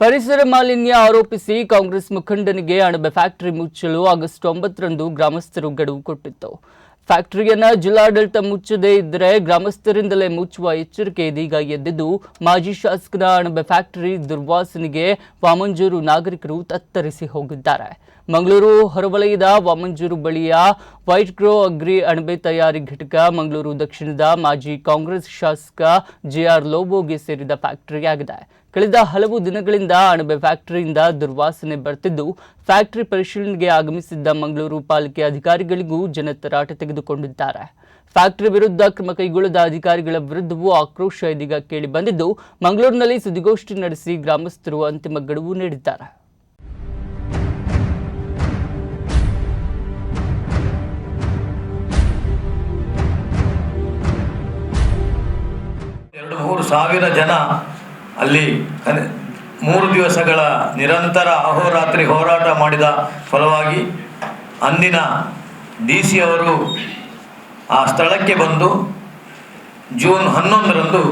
ಪರಿಸರ ಮಾಲಿನ್ಯ ಆರೋಪಿಸಿ ಕಾಂಗ್ರೆಸ್ ಮುಖಂಡನಿಗೆ ಅಣಬೆ ಫ್ಯಾಕ್ಟರಿ ಮುಚ್ಚಲು ಆಗಸ್ಟ್ 9ರಂದು ಗ್ರಾಮಸ್ಥರು ಗಡುವು ಕೊಟ್ಟಿತ್ತು. ಫ್ಯಾಕ್ಟರಿಯನ್ನ ಜಿಲ್ಲಾಡಳಿತ ಮುಚ್ಚದೇ ಇದ್ದರೆ ಗ್ರಾಮಸ್ಥರಿಂದಲೇ ಮುಚ್ಚುವ ಎಚ್ಚರಿಕೆ ಇದೀಗ ಎದ್ದಿದ್ದು, ಮಾಜಿ ಶಾಸಕನ ಅಣಬೆ ಫ್ಯಾಕ್ಟರಿ ದುರ್ವಾಸನೆಗೆ ವಾಮಂಜೂರು ನಾಗರಿಕರು ತತ್ತರಿಸಿ ಹೋಗಿದ್ದಾರೆ. ಮಂಗಳೂರು ಹೊರವಲಯದ ವಾಮಂಜೂರು ಬಳಿಯ ವೈಟ್ ಗ್ರೋ ಅಗ್ರಿ ಅಣಬೆ ತಯಾರಿ ಘಟಕ ಮಂಗಳೂರು ದಕ್ಷಿಣದ ಮಾಜಿ ಕಾಂಗ್ರೆಸ್ ಶಾಸಕ ಜೆಆರ್ ಲೋಬೋಗೆ ಸೇರಿದ ಫ್ಯಾಕ್ಟರಿಯಾಗಿದೆ. ಕಳೆದ ಹಲವು ದಿನಗಳಿಂದ ಅಣಬೆ ಫ್ಯಾಕ್ಟರಿಯಿಂದ ದುರ್ವಾಸನೆ ಬರ್ತಿದ್ದು, ಫ್ಯಾಕ್ಟರಿ ಪರಿಶೀಲನೆಗೆ ಆಗಮಿಸಿದ್ದ ಮಂಗಳೂರು ಪಾಲಿಕೆ ಅಧಿಕಾರಿಗಳಿಗೂ ಜನ ತರಾಟೆ ತೆಗೆದುಕೊಂಡಿದ್ದಾರೆ. ಫ್ಯಾಕ್ಟರಿ ವಿರುದ್ಧ ಕ್ರಮ ಕೈಗೊಳ್ಳದ ಅಧಿಕಾರಿಗಳ ವಿರುದ್ಧವೂ ಆಕ್ರೋಶ ಇದೀಗ ಕೇಳಿ ಬಂದಿದ್ದು, ಮಂಗಳೂರಿನಲ್ಲಿ ಸುದ್ದಿಗೋಷ್ಠಿ ನಡೆಸಿ ಗ್ರಾಮಸ್ಥರು ಅಂತಿಮ ಗಡುವು ನೀಡಿದ್ದಾರೆ. ಸಾವಿರ ಜನ ಅಲ್ಲಿ 3 ದಿವಸಗಳ ನಿರಂತರ ಅಹೋರಾತ್ರಿ ಹೋರಾಟ ಮಾಡಿದ ಫಲವಾಗಿ ಅಂದಿನ DC ಅವರು ಆ ಸ್ಥಳಕ್ಕೆ ಬಂದು ಜೂನ್ 11ರಂದು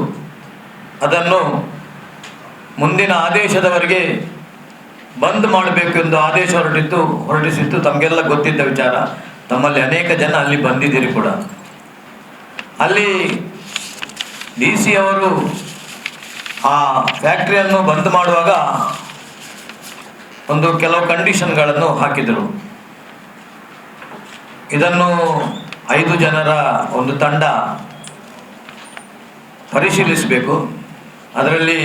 ಅದನ್ನು ಮುಂದಿನ ಆದೇಶದವರೆಗೆ ಬಂದ್ ಮಾಡಬೇಕು ಎಂದು ಆದೇಶ ಹೊರಡಿಸಿತ್ತು. ತಮಗೆಲ್ಲ ಗೊತ್ತಿದ್ದ ವಿಚಾರ. ತಮ್ಮಲ್ಲಿ ಅನೇಕ ಜನ ಅಲ್ಲಿ ಬಂದಿದ್ದೀರಿ ಕೂಡ. ಅಲ್ಲಿ DC ಅವರು ಆ ಫ್ಯಾಕ್ಟರಿಯನ್ನು ಬಂದ್ ಮಾಡುವಾಗ ಕೆಲವು ಕಂಡೀಷನ್ಗಳನ್ನು ಹಾಕಿದರು. ಇದನ್ನು 5 ಜನರ ಒಂದು ತಂಡ ಪರಿಶೀಲಿಸಬೇಕು. ಅದರಲ್ಲಿ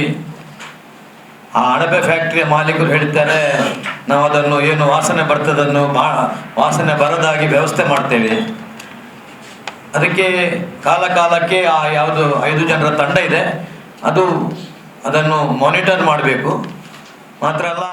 ಆ ಅಣಬೆ ಫ್ಯಾಕ್ಟರಿಯ ಮಾಲೀಕರು ಹೇಳಿದ್ದಾರೆ, ನಾವು ಅದನ್ನು ಏನು ವಾಸನೆ ಬರ್ತದನ್ನು ವಾಸನೆ ಬರದಾಗಿ ವ್ಯವಸ್ಥೆ ಮಾಡ್ತೇವೆ. ಅದಕ್ಕೆ ಕಾಲಕ್ಕೆ ಆ ಯಾವುದು 5 ಜನರ ತಂಡ ಇದೆ ಅದನ್ನು ಮಾನಿಟರ್ ಮಾಡಬೇಕು. ಮಾತ್ರ ಅಲ್ಲ